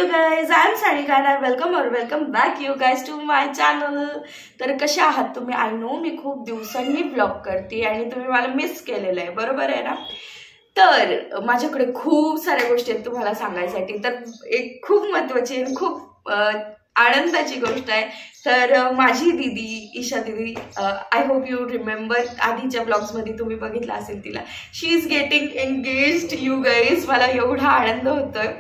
you guys, I am Sanika and welcome back you guys to my channel. तर कशा आहात तुम्ही? I know मी खूप दिवसांनी ब्लॉग करते आणि तुम्ही मला मिस केलेलं आहे, बरोबर आहे ना? तर माझ्याकडे खूप साऱ्या गोष्टी आहेत तुम्हाला सांगायसाठी. तर एक खूप महत्त्वाची आणि खूप आनंदाची गोष्ट आहे. तर माझी दीदी ईशा दीदी, आय होप यू रिमेंबर, आधीच्या ब्लॉग्स मध्ये तुम्ही बघितलं असेल तिला. She is getting engaged you guys. मला एवढा आनंद होतोय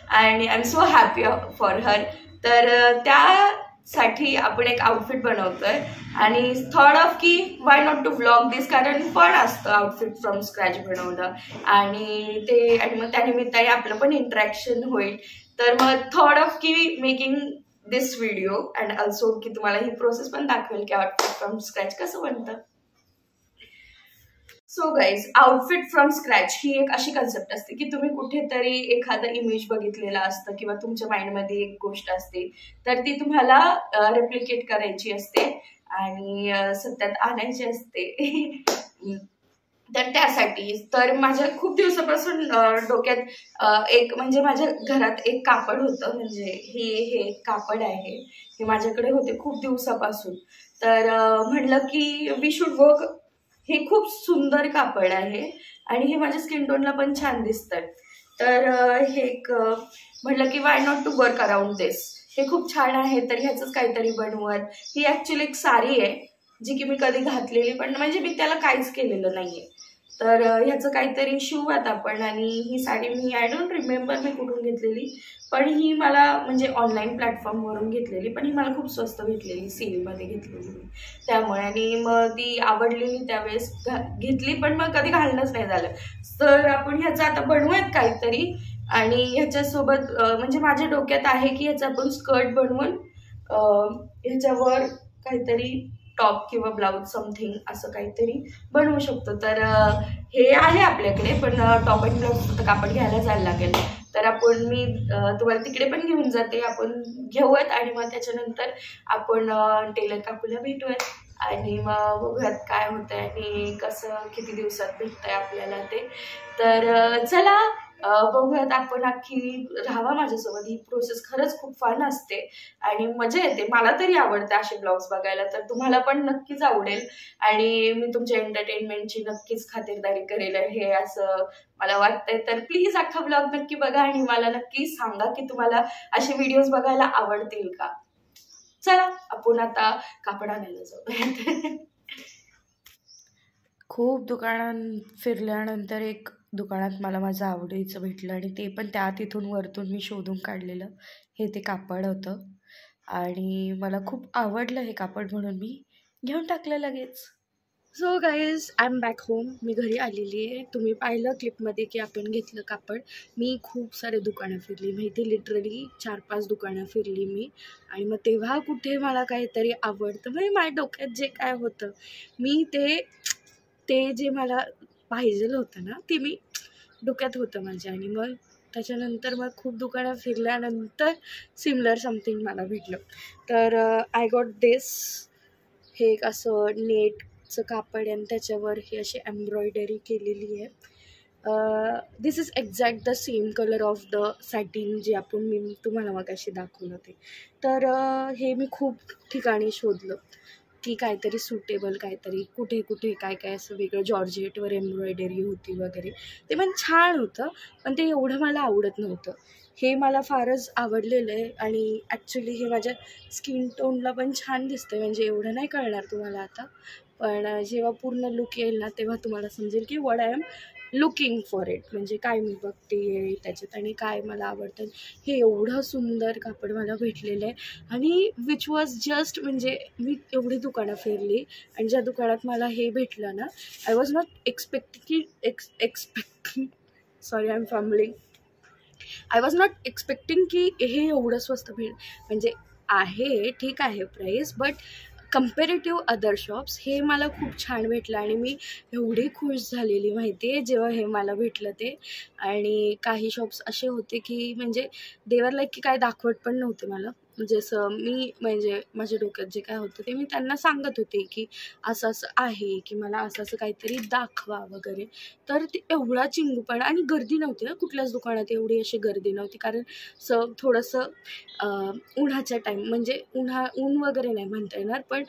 आणि I am so happy for her. तर त्यासाठी आपण एक आउटफिट बनवतोय आणि थॉट ऑफ की why not to vlog this, कारण फन असतं आउटफिट फ्रॉम स्क्रॅच बनवणं आणि मग त्यानिमित्ताने आपलं पण इंटरॅक्शन होईल. तर मग थॉट ऑफ की making this video and also की तुम्हाला ही प्रोसेस पण दाखवेल की आउटफिट फ्रॉम स्क्रॅच कसं बनतं. So guys, outfit from scratch ही एक अशी कन्सेप्ट असते की तुम्ही कुठेतरी एखादं इमेज बघितलेलं असतं किंवा तुमच्या माइंडमध्ये एक गोष्ट असते, तर ती तुम्हाला रेप्लिकेट करायची असते आणि सत्यात आणायची असते. तर त्यासाठी तर माझ्या खूप दिवसापासून डोक्यात एक म्हणजे माझ्या घरात एक कापड होतं, म्हणजे हे कापड आहे, हे माझ्याकडे होते खूप दिवसापासून. तर म्हणलं की वी शुड वर्क. हे खूप सुंदर कापड आहे आणि हे माझ्या स्किन टोनला पण छान दिसतं. तर हे एक म्हटलं की why not to work around this. हे खूप छान आहे, तर ह्याचंच काहीतरी बनवत. ही ॲक्च्युली एक साडी आहे जी की मी कधी घातलेली पण म्हणजे मी त्याला काहीच केलेलं नाहीये. तर ह्याचं काहीतरी शिवूयात आपण. आणि ही साडी मी आय डोंट रिमेंबर मी कुठून घेतलेली, पण ही मला म्हणजे ऑनलाईन प्लॅटफॉर्मवरून घेतलेली, पण ही मला खूप स्वस्त भेटलेली, सेलमध्ये घेतलेली त्यामुळे. आणि मग ती आवडलेली त्यावेळेस घेतली, पण मग कधी घालणंच नाही झालं. तर आपण ह्याचं आता बनवूयात काहीतरी. आणि ह्याच्यासोबत म्हणजे माझ्या डोक्यात आहे की ह्याचं आपण स्कर्ट बनवून ह्याच्यावर काहीतरी टॉप किंवा ब्लाउज समथिंग असं काहीतरी बनवू शकतो. तर हे आहे आपल्याकडे, पण टॉप अँड ब्लाउज कापड घ्यायला जायला लागेल. तर मी तुम्हाला तिकडे पण घेऊन जाते, आपण घेऊयात आणि मग त्याच्यानंतर आपण टेलर काकूला भेटूयात आणि मग बघूयात काय होतंय आणि कसं किती दिवसात भेटतंय आपल्याला ते. तर चला बघूयात आपण. अख्खी राहावा माझ्यासोबत. ही प्रोसेस खरंच खूप फन असते आणि मजा येते. मला तरी आवडते असे ब्लॉग्स बघायला, तर तुम्हाला पण नक्कीच आवडेल आणि मी तुमच्या एंटरटेनमेंटची नक्कीच खातिरदारी करेल हे असं मला वाटतंय. तर प्लीज अख्खा ब्लॉग नक्की बघा आणि मला नक्की सांगा की तुम्हाला असे व्हिडिओज बघायला आवडतील का. चला आपण आता कापड आणायला जाऊ. खूप दुकानात फिरल्यानंतर एक दुकानात मला माझं आवडीचं भेटलं आणि ते पण तिथून वरतून मी शोधून काढलेलं हे ते कापड होतं आणि मला खूप आवडलं हे कापड, म्हणून मी घेऊन टाकलं लगेच. So guys, I am back home. मी घरी आलेली आहे. तुम्ही पाहिलं क्लिपमध्ये की आपण घेतलं कापड. मी खूप सारे दुकानं फिरली, माहिती, लिटरली 4-5 दुकानं फिरली मी. आणि मग तेव्हा कुठे मला काहीतरी आवडतं, म्हणजे माझ्या डोक्यात जे काय होतं मी ते जे मला पाहिजेलं होतं ना, ते मी डोक्यात होतं माझ्या. आणि मग त्याच्यानंतर मग खूप दुकानं फिरल्यानंतर सिमिलर समथिंग मला भेटलं. तर आय गॉट दिस. हे एक असं नेटचं कापड आहे आणि त्याच्यावर ही अशी एम्ब्रॉयडरी केलेली आहे. This is exact the same colour of the satin जे मी तुम्हाला मगाशी दाखवलं ते. तर हे मी खूप ठिकाणी शोधलं की काहीतरी सुटेबल, काहीतरी कुठे कुठे काय काय असं वेगळं जॉर्जेटवर एम्ब्रॉयडरी होती वगैरे. ते पण छान होतं, पण ते एवढं मला आवडत नव्हतं. हे मला फारच आवडलेलं आहे आणि ॲक्च्युली हे माझ्या स्किन टोनला पण छान दिसतं. म्हणजे एवढं नाही कळणार तुम्हाला आता, पण जेव्हा पूर्ण लुक येईल ना तेव्हा तुम्हाला समजेल की what I am looking for it, म्हणजे काय मी बघते त्याच्यात आणि काय मला आवडतं. हे एवढं सुंदर कापड मला भेटलेलं आहे आणि विच वॉज जस्ट, म्हणजे मी एवढी दुकानं फिरली आणि ज्या दुकानात मला हे भेटलं ना, I was not expecting sorry I am fumbling. I was not expecting की हे एवढं स्वस्त म्हणजे आहे, ठीक आहे price, but comparative other shops हे मला खूप छान भेटलं आणि मी एवढी खुश झालेली माहिती आहे जेव्हा हे मला भेटलं ते. आणि काही शॉप्स असे होते की म्हणजे देवर लाईक की काय दाखवत पण नव्हते मला, जसं मी म्हणजे माझ्या डोक्यात जे काय होतं ते मी त्यांना सांगत होते की असं असं आहे, की मला असं असं काहीतरी दाखवा वगैरे. तर ते एवढा चिंगूपणा, आणि गर्दी नव्हती ना कुठल्याच दुकानात, एवढी अशी गर्दी नव्हती, कारण थोडंसं उन्हाच्या टाईम, म्हणजे ऊन वगैरे नाही म्हणता येणार, पण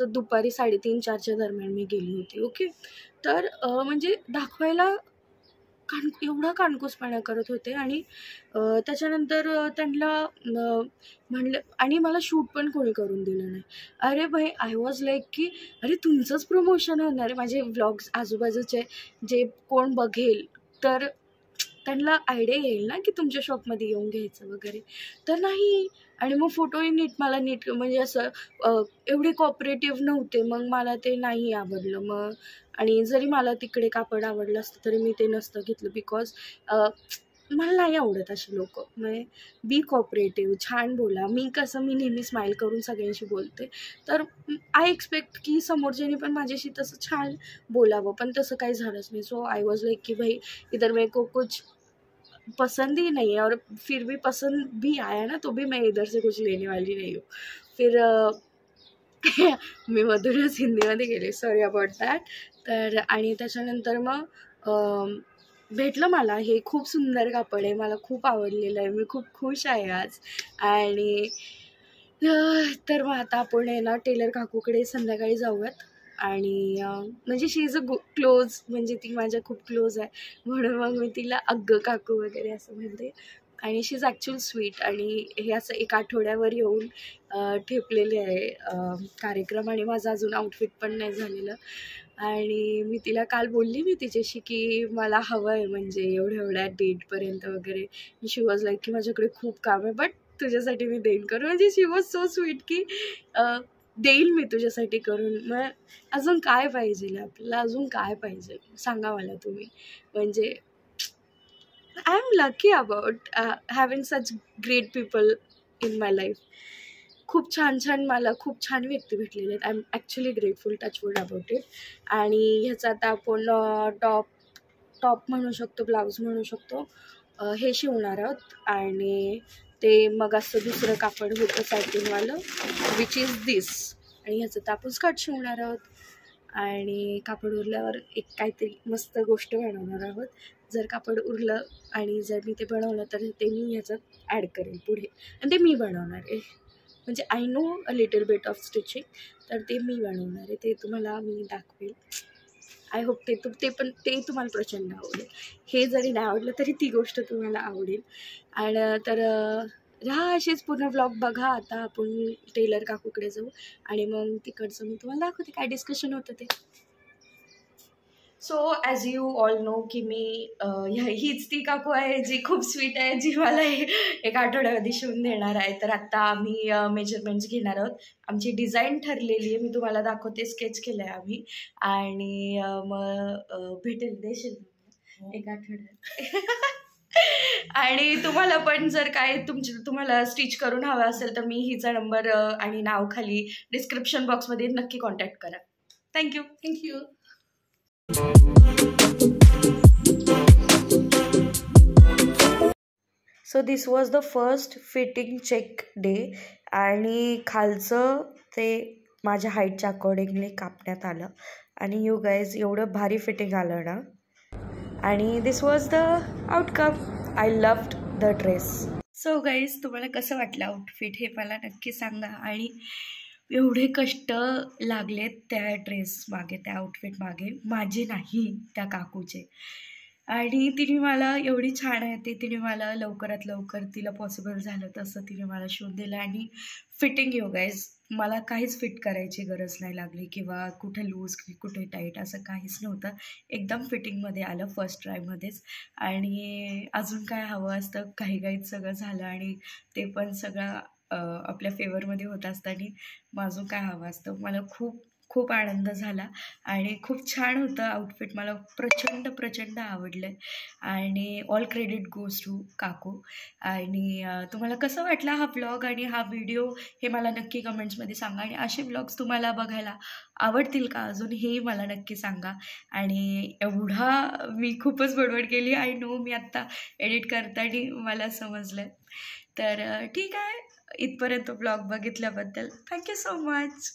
दुपारी 3:30-4च्या दरम्यान मी गेली होती. ओके. तर म्हणजे दाखवायला एवढा कानकूसपणा करत होते. आणि त्याच्यानंतर त्यांना म्हणलं, आणि मला शूट पण कोणी करून दिलं नाही. अरे भाई, आय वॉज लाईक की अरे तुमचंच प्रमोशन होणार आहे, माझे व्लॉग्स आजूबाजूचे जे कोण बघेल तर त्यांना आयडिया येईल ना की तुमच्या शॉपमध्ये येऊन घ्यायचं वगैरे. तर नाही. आणि मग फोटोही मला नीट म्हणजे असं एवढे कॉपरेटिव्ह नव्हते. मग मला ते नाही आवडलं. मग आणि जरी मला तिकडे कापड आवडलं असतं तरी मी ते नसतं घेतलं, बिकॉज मला नाही आवडत असे लोक. म्हणजे बी कॉपरेटिव्ह, छान बोला. मी नेहमी स्माईल करून सगळ्यांशी बोलते, तर आय एक्सपेक्ट की समोरच्यानी पण माझ्याशी तसं छान बोलावं, पण तसं काही झालंच नाही. सो आय वॉज लाईक की भाई इधर मेरे को कुछ पसंद ही नहीं है, और फिर भी पसंद भी आया ना तो भी मैं इधर से कुछ लेने वाली नहीं हूँ. फिर मी मधूनच हिंदीमध्ये गेले, सॉरी अबाउट दॅट. तर आणि त्याच्यानंतर मग भेटलं मला. हे खूप सुंदर कापड आहे, मला खूप आवडलेलं आहे, मी खूप खुश आहे आज. आणि तर मग आता आपण आहे ना टेलर काकूकडे संध्याकाळी जाऊयात. आणि म्हणजे शी इज अ क्लोज, म्हणजे ती माझ्या खूप क्लोज आहे, म्हणून मग मी तिला अग्ग काकू वगैरे असं म्हणते. आणि शी इज ॲक्च्युअल स्वीट. आणि हे असं 1 आठवड्यावर येऊन ठेपलेले आहे कार्यक्रम, आणि माझं अजून आउटफिट पण नाही झालेलं. आणि मी तिला काल बोलली मी तिच्याशी की मला हवं आहे, म्हणजे एवढ्या डेटपर्यंत वगैरे. शी वॉज लाईक की माझ्याकडे खूप काम आहे, बट तुझ्यासाठी मी देईन करून. म्हणजे शी वॉज सो स्वीट की देईल मी तुझ्यासाठी करून. मग अजून काय पाहिजे आपल्याला, अजून काय पाहिजे सांगा मला तुम्ही. म्हणजे I am lucky about having such great people in my life. खूप छान मला खूप छान व्यक्ती भेटलेले आहेत. I am actually grateful, touchwood about it. आणि ह्याचा आता आपण टॉप म्हणू शकतो, ब्लाऊज म्हणू शकतो, हे शिवणार आहोत. आणि ते मग असं दुसरं कापड होतं सॅटिनवालं, विच इज दिस. आणि ह्याचं तर आपण स्कर्ट शिवणार आहोत. आणि कापड उरल्यावर एक काहीतरी मस्त गोष्ट बनवणार आहोत. जर कापड उरलं आणि जर मी ते बनवलं तर ते मी ह्याच्यात ॲड करेल पुढे, आणि ते मी बनवणार आहे. म्हणजे I know a little bit of stitching, तर ते मी बनवणार आहे, ते तुम्हाला मी दाखवेल. आय होप ते तुम्हाला प्रचंड आवडेल. हे जरी नाही आवडलं तरी ती गोष्ट तुम्हाला आवडेल. आणि तर राहा असेच पूर्ण व्लॉग बघा. आता आपण टेलर काकूकडे जाऊ आणि मग तिकडचं मी तुम्हाला दाखवते काय डिस्कशन होतं ते. So as you all know की मी हीच ती काकू आहे जी खूप स्वीट आहे, जी मला 1 आठवड्यामध्ये शिवून देणार आहे. तर आत्ता आम्ही मेजरमेंट्स घेणार आहोत. आमची डिझाईन ठरलेली आहे, मी तुम्हाला दाखवते. स्केच केलं आहे आम्ही. आणि मग देशील 1 आठवड्यात. आणि तुम्हाला पण जर काय तुम्हाला स्टिच करून हवं असेल तर मी हिचा नंबर आणि नाव खाली डिस्क्रिप्शन बॉक्समध्ये नक्की कॉन्टॅक्ट करा. Thank you. So this was the first fitting check day. आणि खालचं ते माझ्या हाईटच्या अकॉर्डिंगली कापण्यात आलं. आणि यू गाईज एवढं भारी फिटिंग आलं ना. आणि this was the outcome. I loved the dress. So guys तुम्हाला कसं वाटलं आउटफिट हे मला नक्की सांगा. आणि एवढे कष्ट लागलेत त्या ड्रेस मागे, त्या आउटफिट मागे, माझे नाही, त्या काकूचे. आणि तिने मला एवढी छान आहे ते, तिने मला लवकरात लवकर तिला पॉसिबल झालं तसं तिने मला शिवून दिलं. आणि फिटिंग यू गाईज, मला काहीच फिट करायची गरज नाही लागली, किंवा कुठे लूज कुठे टाईट असं काहीच नव्हतं. एकदम फिटिंगमध्ये आलं फर्स्ट ट्रायमध्येच. आणि अजून काय हवं असतं, घाईघाईत सगळं झालं, आणि ते पण सगळं आपल्या फेवरमध्ये होत असताना माझं काय हवं असतं. मला खूप आनंद झाला आणि खूप छान होतं आउटफिट. मला प्रचंड आवडलं. आणि ऑल क्रेडिट गोज टू काकू. आणि तुम्हाला कसं वाटला हा व्लॉग आणि हा व्हिडिओ हे मला नक्की कमेंट्समध्ये सांगा. आणि असे व्लॉग्स तुम्हाला बघायला आवडतील का अजून, हेही मला नक्की सांगा. आणि एवढा मी खूपच बडबड केली, आय नो. मी आत्ता एडिट करताना मला समजलं. तर ठीक आहे, इथपर्यंत ब्लॉग बघितल्याबद्दल थँक्यू सो मच.